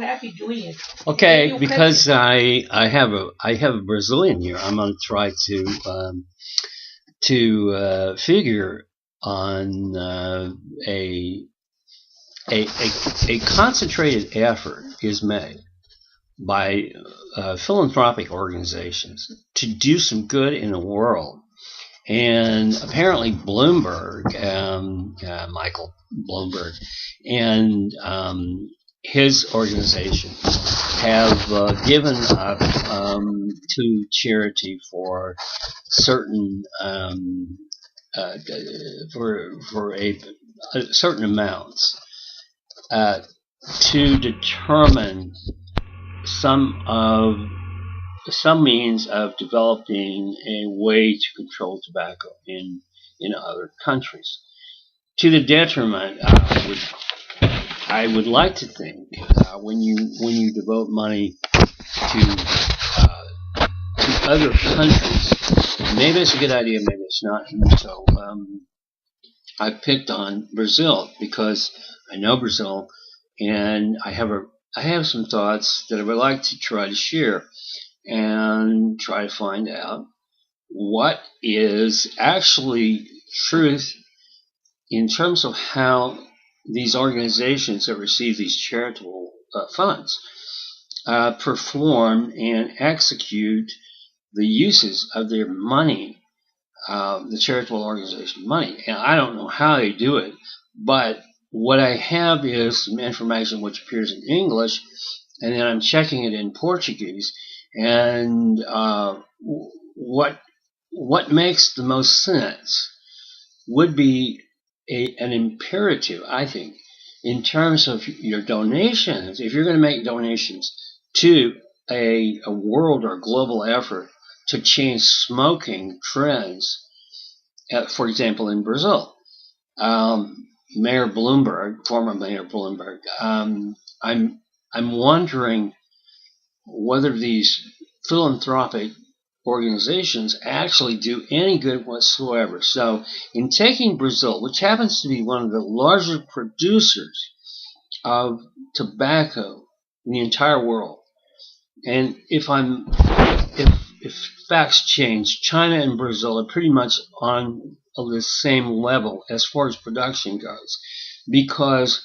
happy doing it. Okay, because I have a Brazilian here. I'm going to try to figure on a, a concentrated effort is made by philanthropic organizations to do some good in the world. And apparently Bloomberg, Michael Bloomberg, and his organization have given up to charity for certain for a certain amounts to determine some means of developing a way to control tobacco in other countries, to the detriment. I would like to think when you devote money to other countries, maybe it's a good idea, maybe it's not. So I picked on Brazil because I know Brazil, and I have some thoughts that I would like to try to share and try to find out what is actually truth in terms of how these organizations that receive these charitable funds perform and execute the uses of their money, the charitable organization money. And I don't know how they do it, but what I have is some information which appears in English, and then I'm checking it in Portuguese. And what makes the most sense would be an imperative, I think, in terms of your donations. If you're going to make donations to a world or global effort to change smoking trends, for example, in Brazil, Mayor Bloomberg, former Mayor Bloomberg, I'm wondering whether these philanthropic organizations actually do any good whatsoever. So in taking Brazil, which happens to be one of the largest producers of tobacco in the entire world, and if facts change, China and Brazil are pretty much on the same level as far as production goes, because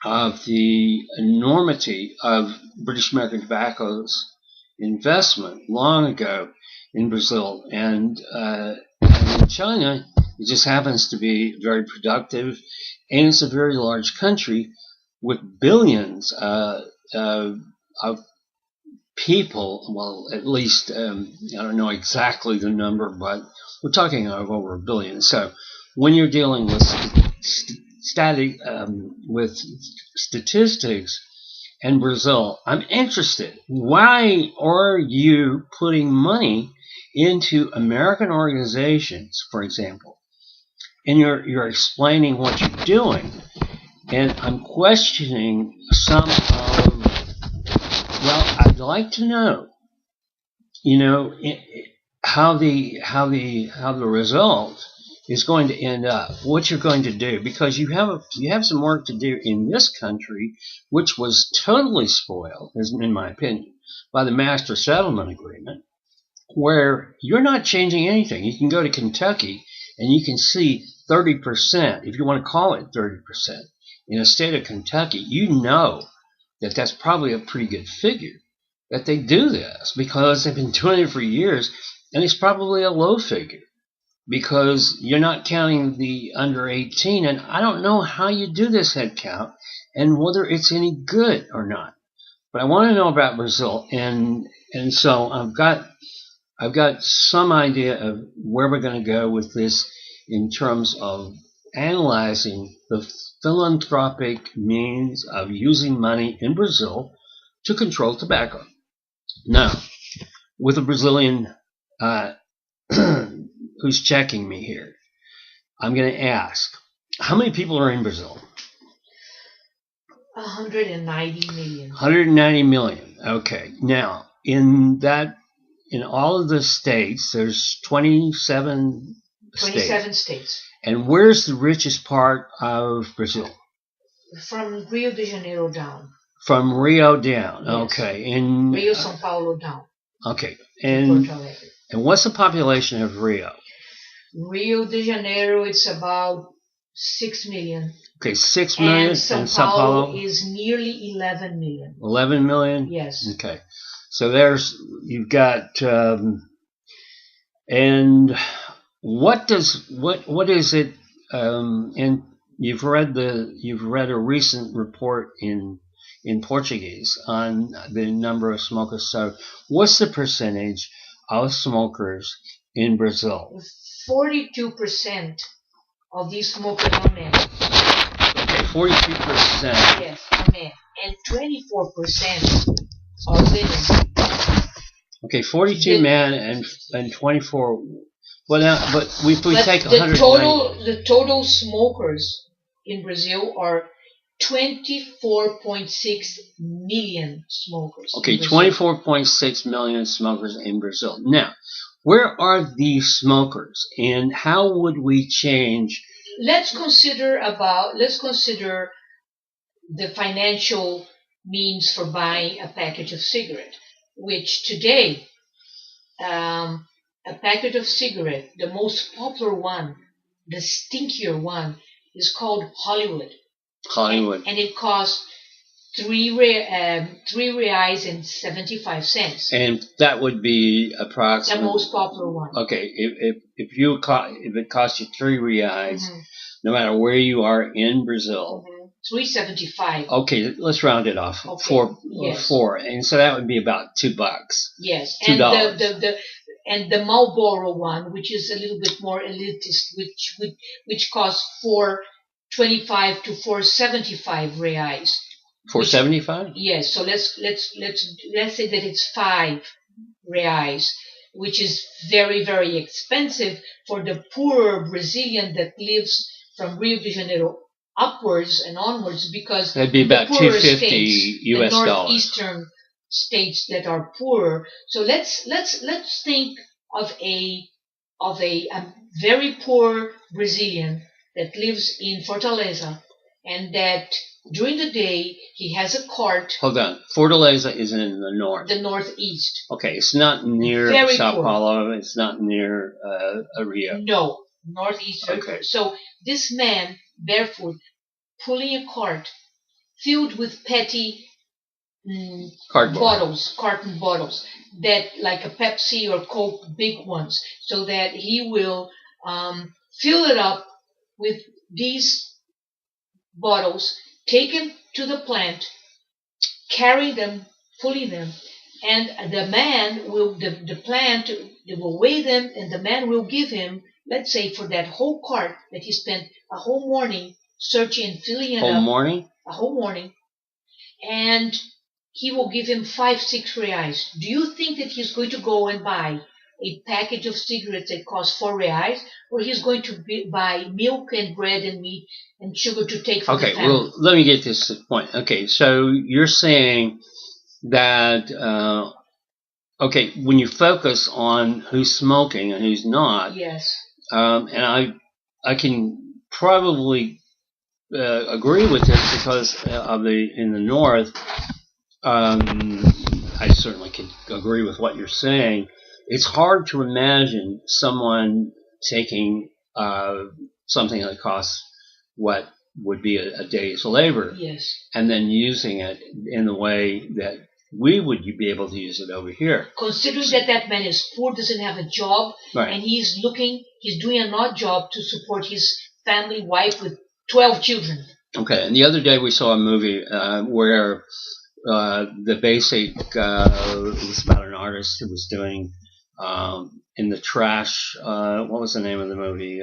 of the enormity of British American Tobacco's investment long ago in Brazil. And in China, it just happens to be very productive, and it's a very large country with billions of people. Well, at least, I don't know exactly the number, but we're talking of over a billion. So when you're dealing with with statistics and Brazil, I'm interested. Why are you putting money into American organizations, for example, and you're explaining what you're doing, and I'm questioning some of, well, I'd like to know, how the result is going to end up, what you're going to do, because you have some work to do in this country, which was totally spoiled, in my opinion, by the Master Settlement Agreement, where you're not changing anything. You can go to Kentucky and you can see 30%, if you want to call it 30%, in the state of Kentucky. You know that that's probably a pretty good figure, that they do this, because they've been doing it for years, and it's probably a low figure, because you're not counting the under 18, and I don't know how you do this head count and whether it's any good or not. But I want to know about Brazil, and so I've got some idea of where we're going to go with this in terms of analyzing the philanthropic means of using money in Brazil to control tobacco. Now, with a Brazilian who's checking me here, I'm going to ask, how many people are in Brazil? 190 million. 190 million. Okay. Now, in all of the states, there's 27 states. And where's the richest part of Brazil? From Rio de Janeiro down. From Rio down. Yes. Okay. In Rio, São Paulo down. Okay. to And Porto Alegre. what's the population of Rio? Rio de Janeiro, it's about 6 million. Okay, 6 million. And São Paulo is nearly 11 million. 11 million? Yes. Okay. So you've got, and what is it, and you've read a recent report in Portuguese on the number of smokers. So what's the percentage of smokers in Brazil? 42% of these smokers are men. Okay, 42%. Yes, are men. And 24% are women. Okay, 42 men and 24. Well, now, but if we take the total smokers in Brazil are 24.6 million smokers. Okay, 24.6 million smokers in Brazil. Now, where are these smokers, and how would we change? Let's consider the financial means for buying a package of cigarette, which today, a packet of cigarette, the most popular one, the stinkier one, is called Hollywood. And it costs R$3.75. And that would be approximately the most popular one. Okay, if it costs you R$3, no matter where you are in Brazil, R$3.75. Okay, let's round it off. Okay. Four, and so that would be about $2. Yes, $2. And the Marlboro one, which is a little bit more elitist, which costs R$4.25 to R$4.75. $4.75? Yes. So let's say that it's R$5, which is very, very expensive for the poorer Brazilian that lives from Rio de Janeiro upwards and onwards, because that'd be about $250 states, US the dollars. northeastern states that are poorer. So let's think of a very poor Brazilian that lives in Fortaleza, and that during the day he has a cart. Hold on, Fortaleza is in the north. The northeast. Okay, it's not near Sao Paulo. It's not near Rio. No, northeast. Okay. So this man, barefoot, pulling a cart filled with petty carton bottles, that like a Pepsi or Coke, big ones, so that he will fill it up with these bottles, take them to the plant, carry them, pulling them, and the man will, the plant, they will weigh them, and the man will give him, let's say, for that whole cart that he spent a whole morning searching and filling it up. A whole morning. And he will give him R$5-6. Do you think that he's going to go and buy a package of cigarettes that costs R$4, or he's going to buy milk and bread and meat and sugar to take from the family? Okay, well, let me get this point. Okay, so you're saying that, when you focus on who's smoking and who's not, yes, and I can probably agree with this because in the north, I certainly can agree with what you're saying. It's hard to imagine someone taking something that costs what would be a day's labor, yes, and then using it in the way that we would be able to use it over here. Considering that man is poor, doesn't have a job, right, and he's doing an odd job to support his family, wife with 12 children. Okay, and the other day we saw a movie where the basic it was about an artist who was doing in the trash. What was the name of the movie?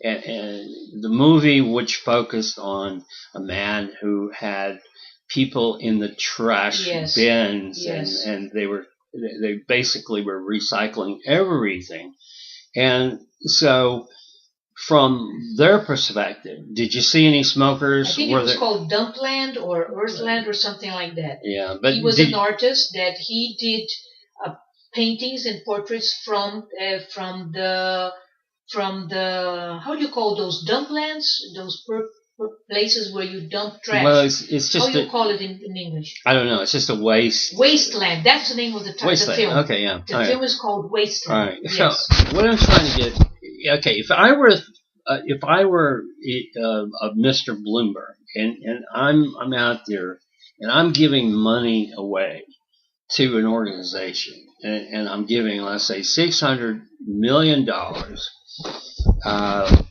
And the movie which focused on a man who had people in the trash bins, and they basically were recycling everything, and so. From their perspective, did you see any smokers? I think it was called Dumpland or Earthland or something like that. Yeah, but he was an artist that he did paintings and portraits from the how do you call those dumplands? Those places where you dump trash. Well, it's just how you call it in English? I don't know. It's just a wasteland. That's the name of the film. Okay, yeah. The film is called Wasteland. All right. Yes. So what I'm trying to get, okay, if I were Mr. Bloomberg and I'm out there and I'm giving money away to an organization and I'm giving, let's say, $600 million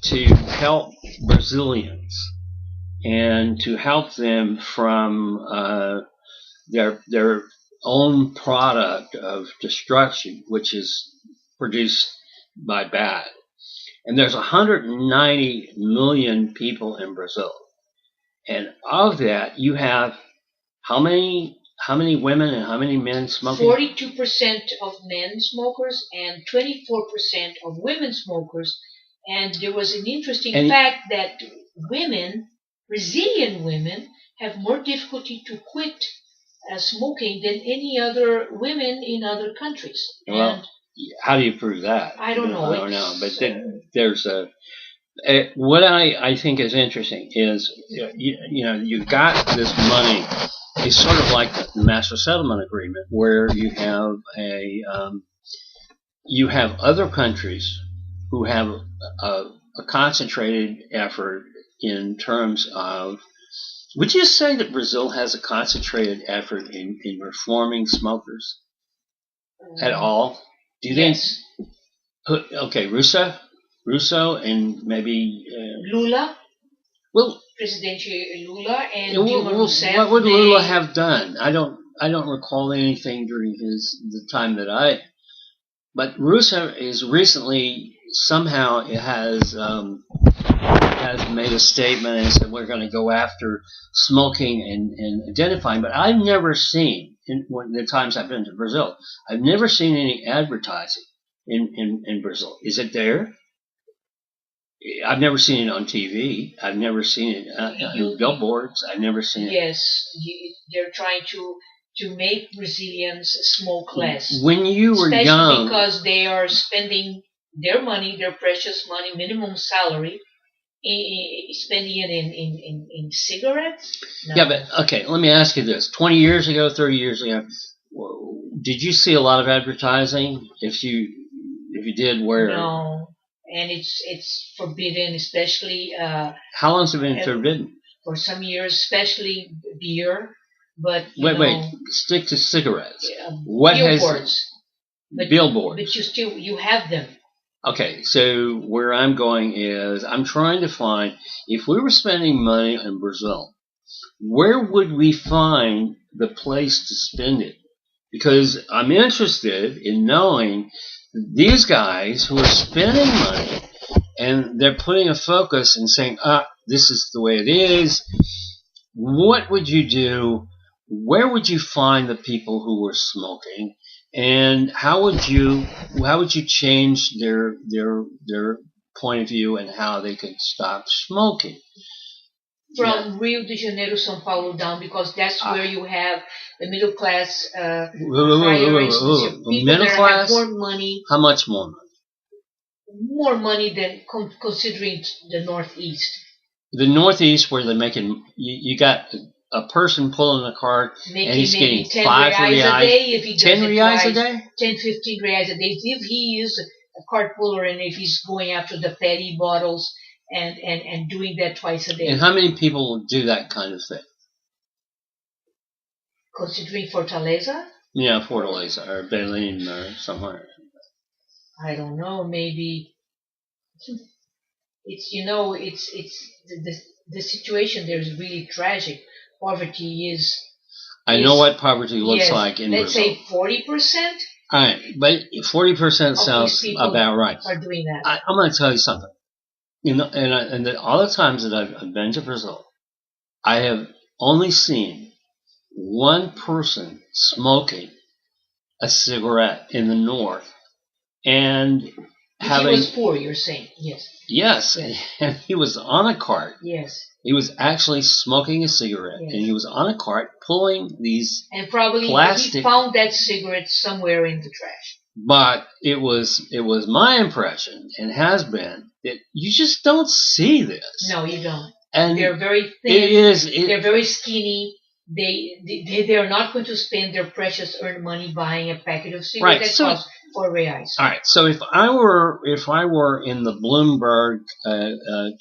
to help Brazilians and to help them from their own product of destruction, which is produced by bat. And there's 190 million people in Brazil, and of that, you have how many women and how many men smoking? 42% of men smokers and 24% of women smokers. And there was an interesting fact that Brazilian women, have more difficulty to quit smoking than any other women in other countries. Well, how do you prove that? I don't know. I don't know. But there's what I think is interesting is, you've got this money. It's sort of like the Master Settlement Agreement, where you have other countries who have a concentrated effort in terms of. Would you say that Brazil has a concentrated effort in reforming smokers at all? Do you think? Okay, Russo, and maybe Lula. Well, President Lula and Dilma Rousseff. What would Lula have done? I don't recall anything during the time that But Russo is recently somehow has made a statement and said we're going to go after smoking and identifying. But I've never seen in the times I've been to Brazil, I've never seen any advertising in Brazil. Is it there? I've never seen it on TV. I've never seen it on billboards. I've never seen it. Yes, they're trying to make Brazilians smoke less. When you were especially young, especially because they are spending their money, their precious money, minimum salary, spending it in cigarettes. No. Yeah, but okay. Let me ask you this: 20 years ago, 30 years ago, did you see a lot of advertising? If you did, where? No. And it's forbidden, especially. How long has it been forbidden? For some years, especially beer. But wait, stick to cigarettes. What billboards? Billboards. But you have them. Okay, so where I'm going is I'm trying to find, if we were spending money in Brazil, where would we find the place to spend it? Because I'm interested in knowing these guys who are spending money and they're putting a focus and saying, this is the way it is. What would you do? Where would you find the people who were smoking? And how would you change their point of view and how they could stop smoking? From Rio de Janeiro, São Paulo down, because that's where you have the middle class. Middle class? Have more money. How much more money? More money than considering the Northeast. The Northeast, where they're making, you got a person pulling a cart and he's getting 10 reais a day. If he 10 reais a day? 10, 15 reais a day. If he is a cart puller and if he's going after the petty bottles and doing that twice a day. And how many people do that kind of thing? Considering Fortaleza? Yeah, Fortaleza or Belém or somewhere. I don't know. Maybe it's the situation there is really tragic. Poverty is. I know what poverty looks like in Brazil. Let's say 40%. All right, but 40% sounds about right. Are doing that. I'm going to tell you something. And all the times that I've been to Brazil, I have only seen one person smoking a cigarette in the north, and he was poor. You're saying yes. Yes, and he was on a cart. Yes. He was actually smoking a cigarette, and he was on a cart pulling these and probably plastic. He found that cigarette somewhere in the trash. But it was my impression, and has been, that you just don't see this. No, you don't. And they're very thin. They're very skinny. They're not going to spend their precious earned money buying a packet of cigarettes that costs $4. All right. So if I were in the Bloomberg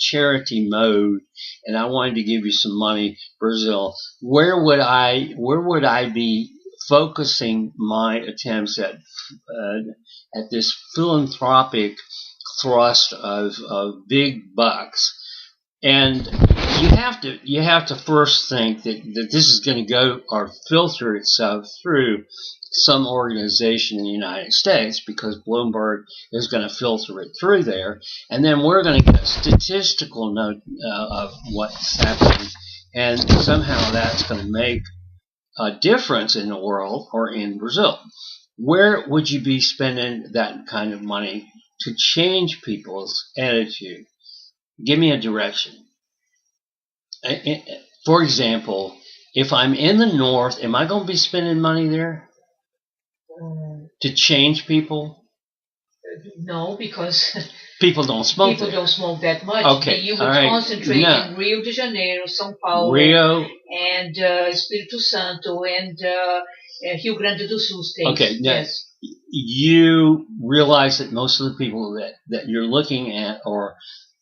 charity mode, and I wanted to give you some money, Brazil, where would I be focusing my attempts at this philanthropic thrust of big bucks? And you have to first think that this is going to go or filter itself through some organization in the United States, because Bloomberg is going to filter it through there, and then we're going to get a statistical note of what's happening, and somehow that's going to make a difference in the world or in Brazil. Where would you be spending that kind of money to change people's attitude? Give me a direction. For example, if I'm in the north, am I going to be spending money there to change people? No, because people don't smoke. People don't smoke that much. Okay, you would concentrate in Rio de Janeiro, São Paulo, and Espírito Santo, and Rio Grande do Sul states. Okay, yes. You realize that most of the people that you're looking at are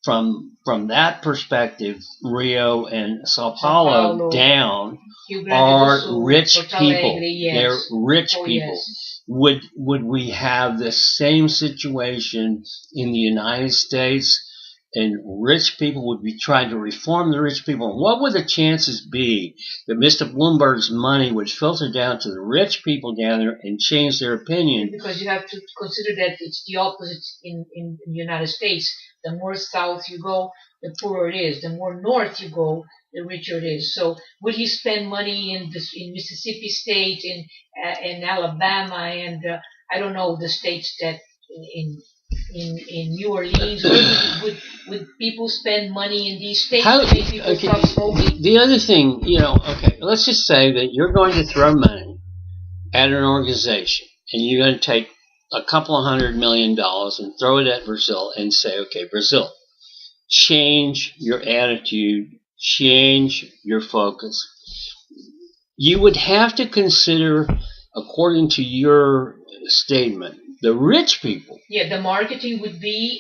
from that perspective, Rio and Sao Paulo down are rich people. Yes. They're rich people. Yes. Would we have the same situation in the United States? And rich people would be trying to reform the rich people. What would the chances be that Mr. Bloomberg's money would filter down to the rich people down there and change their opinion? Because you have to consider that it's the opposite in the United States. The more south you go, the poorer it is. The more north you go, the richer it is. So would he spend money in Mississippi State, in Alabama, and I don't know, the states that in New Orleans? Where would people spend money in these states to make people stop smoking? The other thing, let's just say that you're going to throw money at an organization, and you're going to take a couple of $100 million and throw it at Brazil and say, okay, Brazil, change your attitude, change your focus. You would have to consider, according to your statement, the rich people. Yeah, the marketing would be...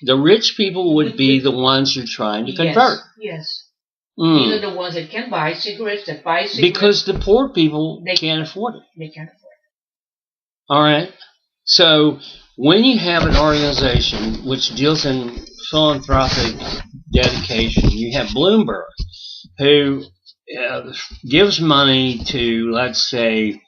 the rich people would be the ones you're trying to convert. Yes. These are the ones that can buy cigarettes, that buy cigarettes. Because the poor people, they can't afford it. They can't afford it. All right. So when you have an organization which deals in philanthropic dedication, you have Bloomberg, who gives money to, let's say,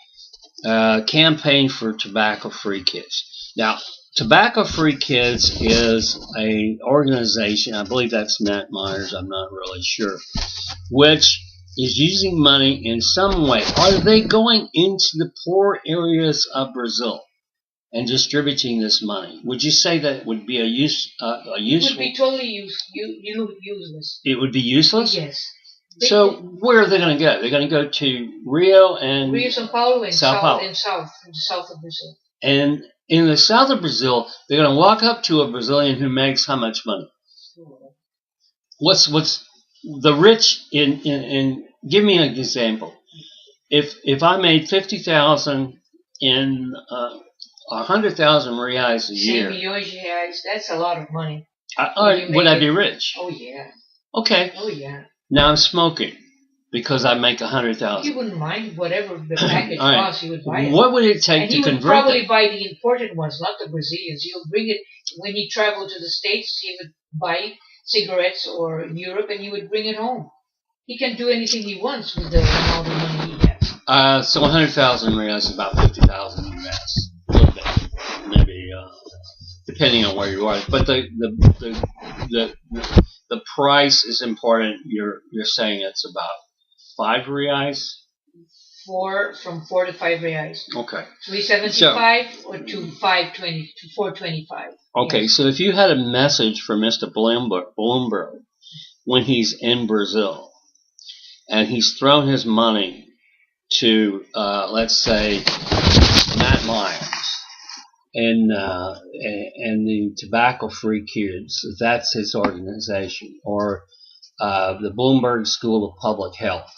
campaign for tobacco-free kids. Now, Tobacco-Free Kids is a organization, I believe that's Matt Myers, I'm not really sure, which is using money in some way. Are they going into the poor areas of Brazil and distributing this money? Would you say that would be a useful? It would be totally useless. It would be useless? Yes. So where are they going to go? They're going to go to Rio, São Paulo, and Sao Paulo. In the south of Brazil. And in the south of Brazil, they're going to walk up to a Brazilian who makes how much money? What's the rich in give me an example. If I made 50,000 in 100,000 reais a year. Milhões de reais, that's a lot of money. Would I be rich? Oh yeah. Okay. Oh yeah. Now I'm smoking because I make 100,000. You wouldn't mind whatever the package costs. You would buy it. What would it take to convert? He would probably buy the imported ones, not the Brazilians. He would bring it when he traveled to the States. He would buy cigarettes or in Europe, and he would bring it home. He can do anything he wants with the amount of money he has. So 100,000 reais is about 50,000 US. A little bit, maybe, depending on where you are. But the price is important. You're saying it's about 5 reais? From 4 to 5 reais. Okay. 3.75 or to 5.20 to 4.25. Okay, yes. So if you had a message for Mr. Bloomberg when he's in Brazil and he's thrown his money to, let's say, Matt Myers and the Tobacco-Free Kids, that's his organization, or the Bloomberg School of Public Health.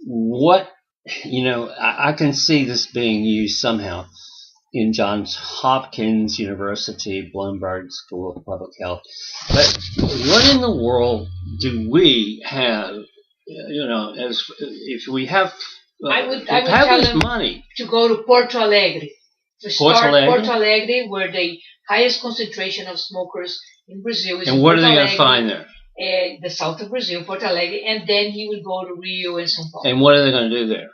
What, I can see this being used somehow in Johns Hopkins University, Bloomberg School of Public Health. But what in the world do we have, as if we have, I would tell them money to go to Porto Alegre. Porto Alegre, where the highest concentration of smokers in Brazil is. And what are they going to find there? The south of Brazil, Porto Alegre, and then he would go to Rio and São Paulo. And what are they going to do there?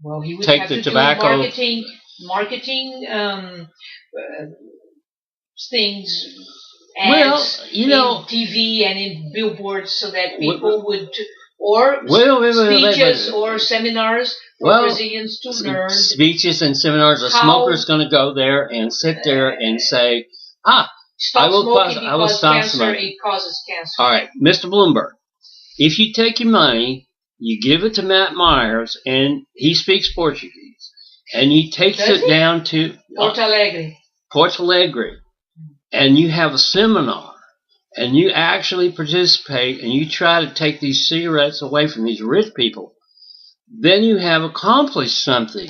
Well, he would take have the to tobacco do marketing things, ads in TV and in billboards, so that people would, or speeches or seminars for Brazilians to learn. Speeches and seminars. A smoker's going to go there and sit there and say, stop smoking because cancer, it causes cancer. All right, Mr. Bloomberg, if you take your money, you give it to Matt Myers, and he speaks Portuguese, and he takes it down to Porto Alegre, and you have a seminar, and you actually participate, and you try to take these cigarettes away from these rich people, then you have accomplished something.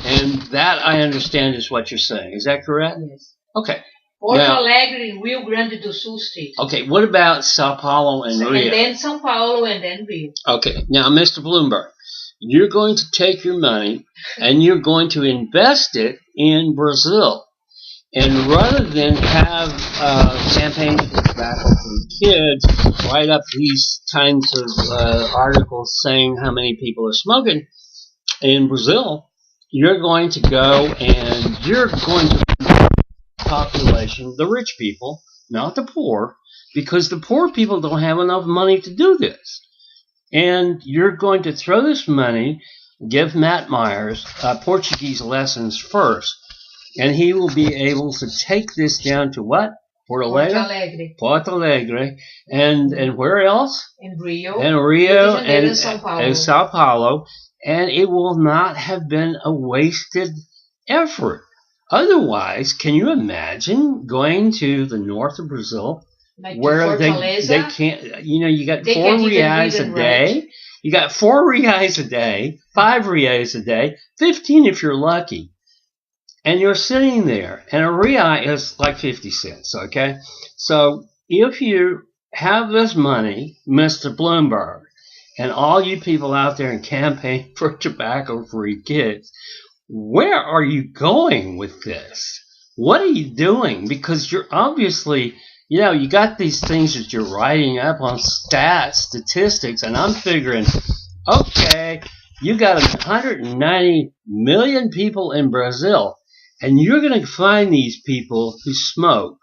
And that, I understand, is what you're saying. Is that correct? Yes. Okay. Porto Alegre in Rio Grande do Sul state. Okay, what about Sao Paulo and Rio? And then Sao Paulo and then Rio. Okay, now, Mr. Bloomberg, you're going to take your money and you're going to invest it in Brazil. And rather than have campaigns for tobacco-free kids write up these kinds of articles saying how many people are smoking in Brazil, you're going to go and you're going to population, the rich people, not the poor, because the poor people don't have enough money to do this. And you're going to throw this money, give Matt Myers Portuguese lessons first, and he will be able to take this down to what? Porto Alegre. And where else? In Rio. And Rio and Sao Paulo. And it will not have been a wasted effort. Otherwise, can you imagine going to the north of Brazil where they can't, you got 4 reais a day. Right. You got 4 reais a day, 5 reais a day, 15 if you're lucky. And you're sitting there, and a real is like 50 cents, okay? So if you have this money, Mr. Bloomberg, and all you people out there in campaign for tobacco-free kids, where are you going with this? What are you doing? Because you're obviously, you got these things that you're writing up on statistics, and I'm figuring, okay, you got 190 million people in Brazil, and you're going to find these people who smoke,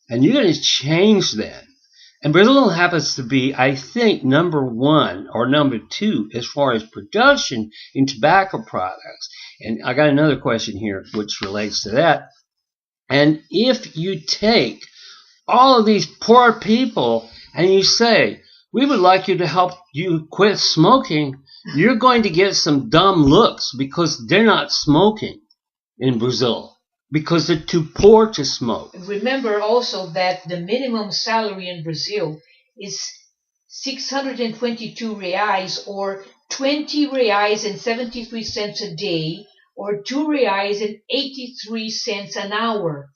and you're going to change them. And Brazil happens to be, I think, number 1 or number 2 as far as production in tobacco products. And I got another question here which relates to that. And if you take all of these poor people and you say, we would like you to help you quit smoking, you're going to get some dumb looks because they're not smoking in Brazil because they're too poor to smoke. Remember also that the minimum salary in Brazil is 622 reais or 20 reais and 73 cents a day or 2 reais and 83 cents an hour.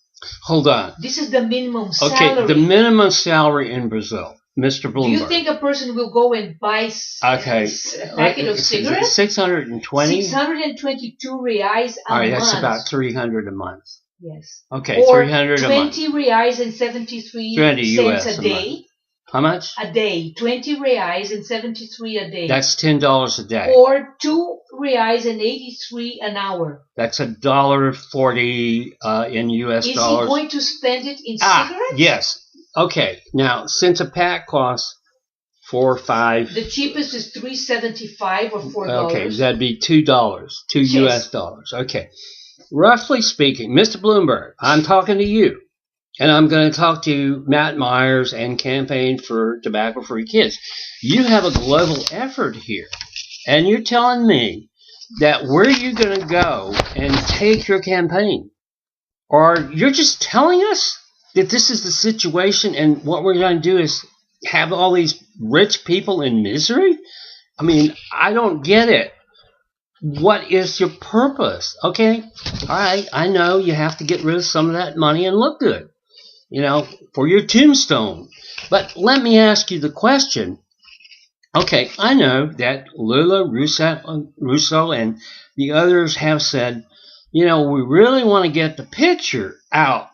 Hold on. This is the minimum salary. Okay, the minimum salary in Brazil. Mr. Bloomberg. Do you think a person will go and buy a packet of cigarettes? 620? 622 reais a month. All right, that's about 300 a month. Yes. Okay, or 300 a month. 20 reais and 73 cents a day. How much? A day. 20 reais and 73 a day. That's $10 a day. Or 2 reais and 83 an hour. That's $1.40 in US dollars. Is he going to spend it in cigarettes? Yes. Okay, now, since a pack costs $4 or $5... The cheapest is $3.75 or $4. Okay, that'd be $2, US dollars. Okay. Roughly speaking, Mr. Bloomberg, I'm talking to you, and I'm going to talk to Matt Myers and Campaign for Tobacco-Free Kids. You have a global effort here, and you're telling me that where you're going to go and take your campaign, or you're just telling us that this is the situation and what we're going to do is have all these rich people in misery? I mean, I don't get it. What is your purpose? Okay, all right, I know you have to get rid of some of that money and look good, for your tombstone. But let me ask you the question. Okay, I know that Lula Russo and the others have said, we really want to get the picture out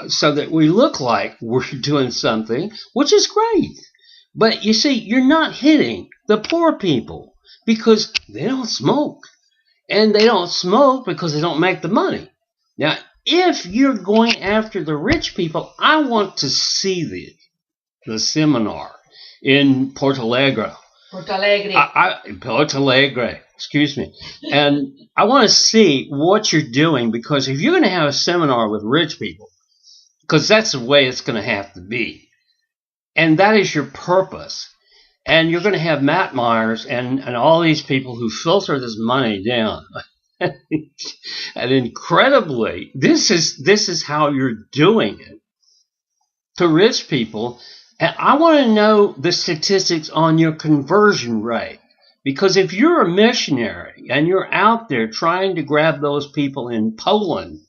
so that we look like we're doing something, which is great. But you see, you're not hitting the poor people because they don't smoke. And they don't smoke because they don't make the money. Now, if you're going after the rich people, I want to see the seminar in Porto Alegre. Porto Alegre, excuse me. And I want to see what you're doing, because if you're going to have a seminar with rich people, because that's the way it's going to have to be, and that is your purpose, and you're going to have Matt Myers and all these people who filter this money down. And incredibly, this is how you're doing it to rich people. And I want to know the statistics on your conversion rate. Because if you're a missionary and you're out there trying to grab those people in Poland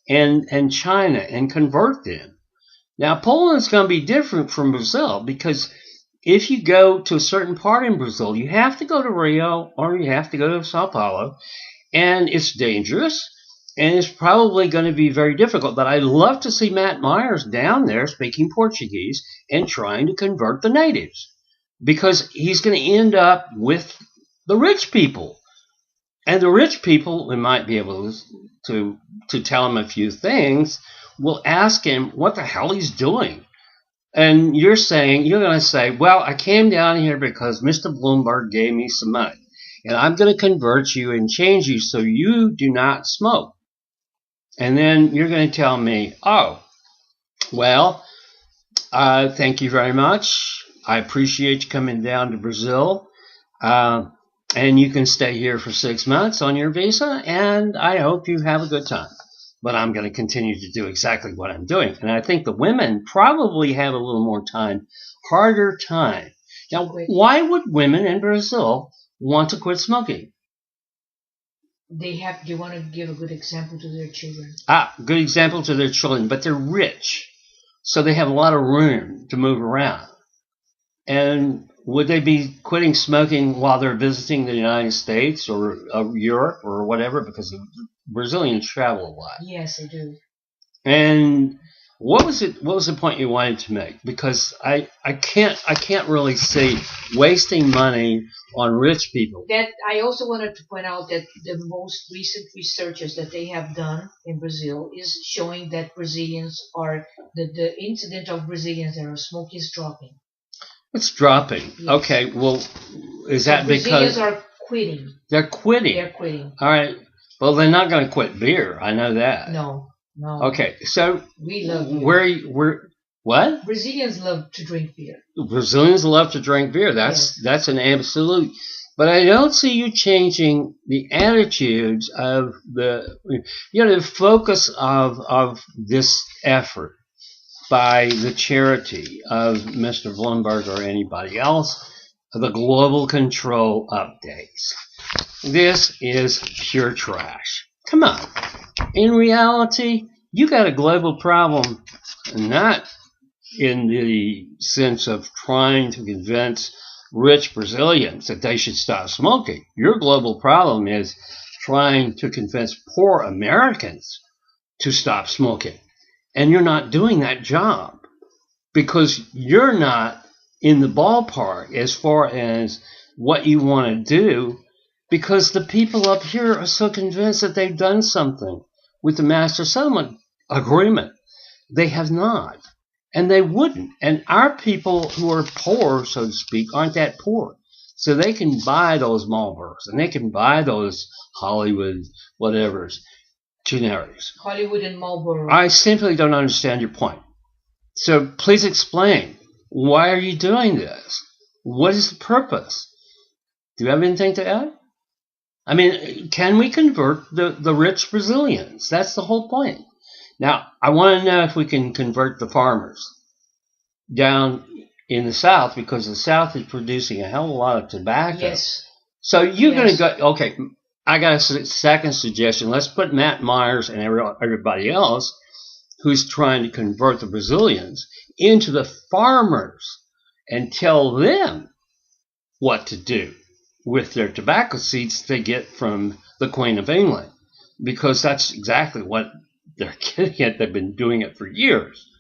and China and convert them. Now, Poland's going to be different from Brazil, because if you go to a certain part in Brazil, you have to go to Rio or you have to go to Sao Paulo, and it's dangerous, and it's probably going to be very difficult. But I'd love to see Matt Myers down there speaking Portuguese and trying to convert the natives, because he's going to end up with the rich people. And the rich people, we might be able to tell him a few things, will ask him what the hell he's doing. And you're going to say, well, I came down here because Mr. Bloomberg gave me some money, and I'm going to convert you and change you so you do not smoke. And then you're going to tell me, oh, well, thank you very much. I appreciate you coming down to Brazil. And you can stay here for 6 months on your visa, and I hope you have a good time. But I'm going to continue to do exactly what I'm doing. And I think the women probably have a little more time, harder time. Now, why would women in Brazil want to quit smoking? They want to give a good example to their children. Good example to their children, but they're rich, so they have a lot of room to move around. And would they be quitting smoking while they're visiting the United States or Europe or whatever? Because Brazilians travel a lot. Yes, they do. And what was the point you wanted to make? Because I can't really see wasting money on rich people. That I also wanted to point out that the most recent researches that they have done in Brazil is showing that Brazilians are the incident of Brazilians that are smoking is dropping. It's dropping. Yes. Okay, well, is that because Brazilians are quitting? They're quitting. They're quitting. All right. Well, they're not going to quit beer. I know that. No. Okay, so we love beer. What? Brazilians love to drink beer. Brazilians love to drink beer. That's an absolute. But I don't see you changing the attitudes of the focus of this effort by the charity of Mr. Bloomberg or anybody else, the global control updates. This is pure trash. Come on. In reality, you got a global problem, not in the sense of trying to convince rich Brazilians that they should stop smoking. Your global problem is trying to convince poor Americans to stop smoking. And you're not doing that job because you're not in the ballpark as far as what you want to do, because the people up here are so convinced that they've done something with the Master Settlement Agreement. They have not, and they wouldn't. And our people who are poor, so to speak, aren't that poor. So they can buy those Marlboros, and they can buy those Hollywood whatevers, generics. Hollywood and Marlboro. I simply don't understand your point. So please explain. Why are you doing this? What is the purpose? Do you have anything to add? I mean, can we convert the rich Brazilians? That's the whole point. Now, I want to know if we can convert the farmers down in the South because the South is producing a hell of a lot of tobacco. Yes. So you're going to go, okay, I got a second suggestion. Let's put Matt Myers and everybody else who's trying to convert the Brazilians into the farmers and tell them what to do with their tobacco seeds they get from the Queen of England, because that's exactly what they're getting at. They've been doing it for years.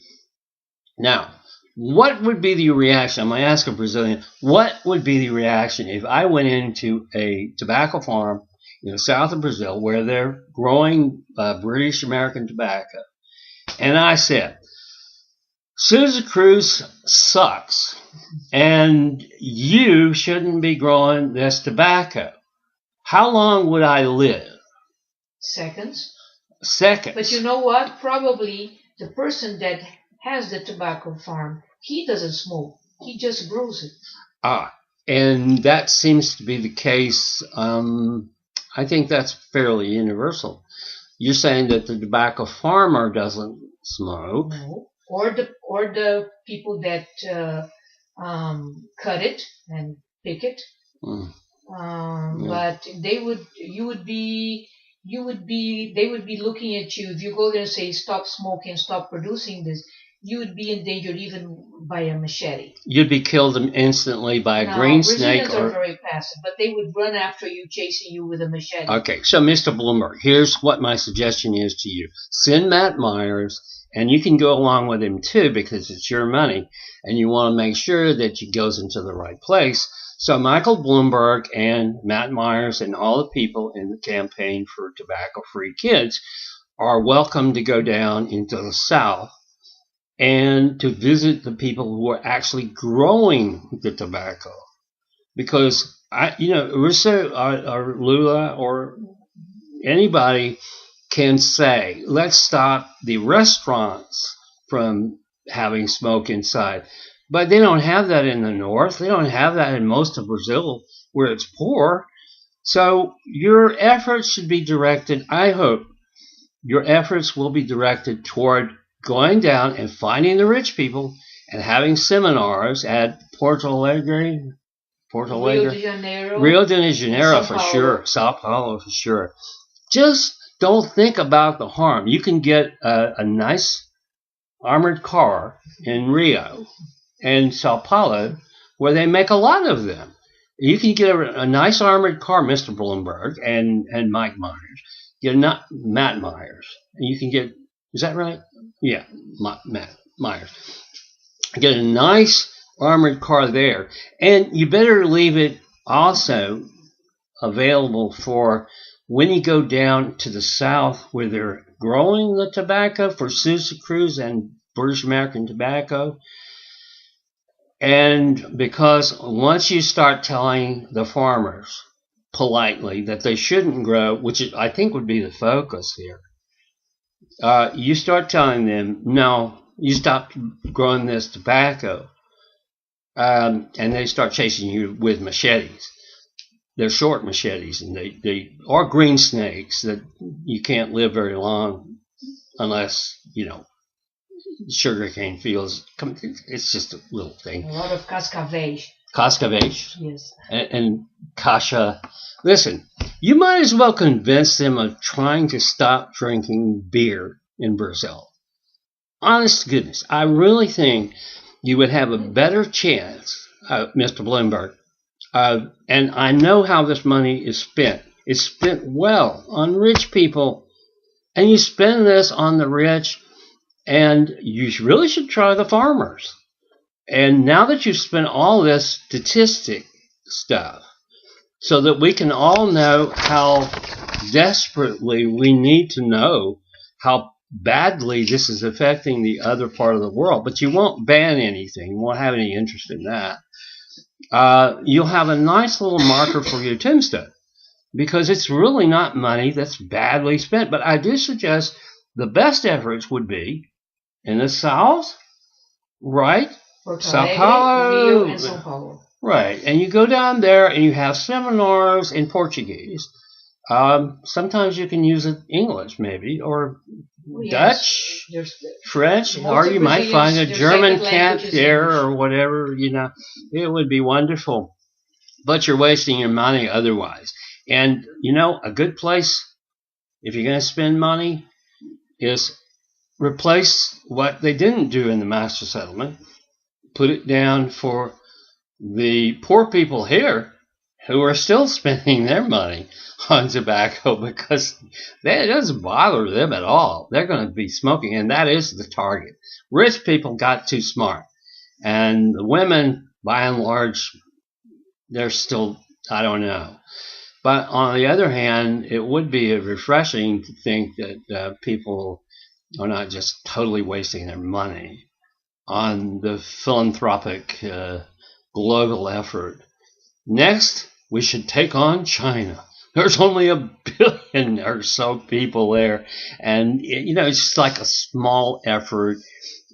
Now, what would be the reaction? I'm going to ask a Brazilian, what would be the reaction if I went into a tobacco farm in the south of Brazil where they're growing British American tobacco, and I said, Sousa Cruz sucks, and you shouldn't be growing this tobacco. How long would I live? Seconds. Seconds. But you know what? Probably the person that has the tobacco farm, he doesn't smoke. He just grows it. And that seems to be the case. I think that's fairly universal. You're saying that the tobacco farmer doesn't smoke. No. Or the people that cut it and pick it. But they would be looking at you if you go there and say stop smoking, stop producing this. You would be endangered even by a machete. You'd be killed instantly by a green snake. Brazilians are very passive, but they would run after you, chasing you with a machete. Okay, so Mr. Bloomberg, here's what my suggestion is to you. Send Matt Myers, and you can go along with him too because it's your money, and you want to make sure that it goes into the right place. So Michael Bloomberg and Matt Myers and all the people in the campaign for tobacco-free kids are welcome to go down into the South and to visit the people who are actually growing the tobacco. Because, Russo or Lula or anybody can say, let's stop the restaurants from having smoke inside. But they don't have that in the north. They don't have that in most of Brazil where it's poor. So your efforts should be directed, I hope, your efforts will be directed toward going down and finding the rich people and having seminars at Porto Alegre, Rio de Janeiro for sure, Sao Paulo for sure. Just don't think about the harm. You can get a nice armored car in Rio and Sao Paulo where they make a lot of them. You can get a nice armored car, Mr. Bloomberg and Mike Myers. Get Matt Myers. And you can get, is that right? Yeah, Matt Myers. Get a nice armored car there. And you better leave it also available for when you go down to the south where they're growing the tobacco for Sousa Cruz and British American tobacco. And because once you start telling the farmers politely that they shouldn't grow, which I think would be the focus here, you start telling them, no, you stop growing this tobacco, and they start chasing you with machetes. They're short machetes, and they are green snakes that you can't live very long unless, sugarcane fields. It's just a little thing. A lot of cascavéis. Cascavéis? Yes. And cacha. Listen, you might as well convince them of trying to stop drinking beer in Brazil. Honest to goodness, I really think you would have a better chance, Mr. Bloomberg. And I know how this money is spent. It's spent well on rich people. And you spend this on the rich, and you really should try the farmers. And now that you've spent all this statistic stuff, so that we can all know how desperately we need to know how badly this is affecting the other part of the world. But you won't ban anything. You won't have any interest in that. You'll have a nice little marker for your tombstone, because it's really not money that's badly spent. But I do suggest the best efforts would be in the south, right? Sao Paulo, Rio and Sao Paulo. Right, and you go down there and you have seminars in Portuguese, Sometimes you can use it English, maybe, or Yes. Dutch, French, Most or of you might find a Brazilians, their German second cat language is there English. or whatever, you know. It would be wonderful. But you're wasting your money otherwise. And, you know, a good place, if you're going to spend money, is replace what they didn't do in the master settlement, put it down for the poor people here who are still spending their money on tobacco because that doesn't bother them at all. They're going to be smoking, and that is the target. Rich people got too smart, and the women, by and large, they're still, I don't know. But on the other hand, it would be refreshing to think that people are not just totally wasting their money on the philanthropic global effort. Next, we should take on China. There's only 1 billion or so people there, and you know it's just like a small effort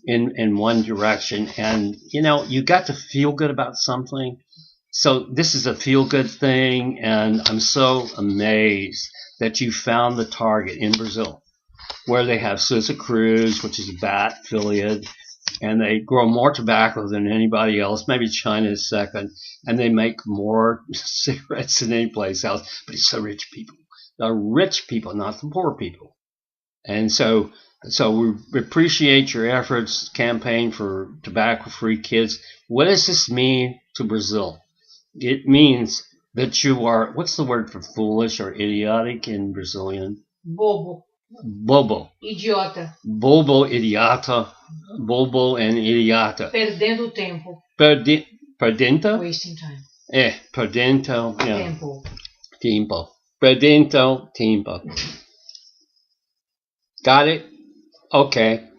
in one direction. And you know you got to feel good about something. So this is a feel good thing, and I'm so amazed that you found the target in Brazil, where they have Sousa Cruz, which is a bat affiliate, and they grow more tobacco than anybody else. Maybe China is second, and they make more cigarettes than any place else. But it's the rich people, not the poor people. And so we appreciate your efforts, campaign for tobacco-free kids. What does this mean to Brazil? It means that you are, what's the word for foolish or idiotic in Brazilian? Bobo. Bobo. Idiota. Bobo, idiota. Bobo and idiota. Perdendo tempo. Perdendo? Wasting time. Perdendo. Yeah. Tempo. Tempo. Perdendo tempo. Got it? Okay.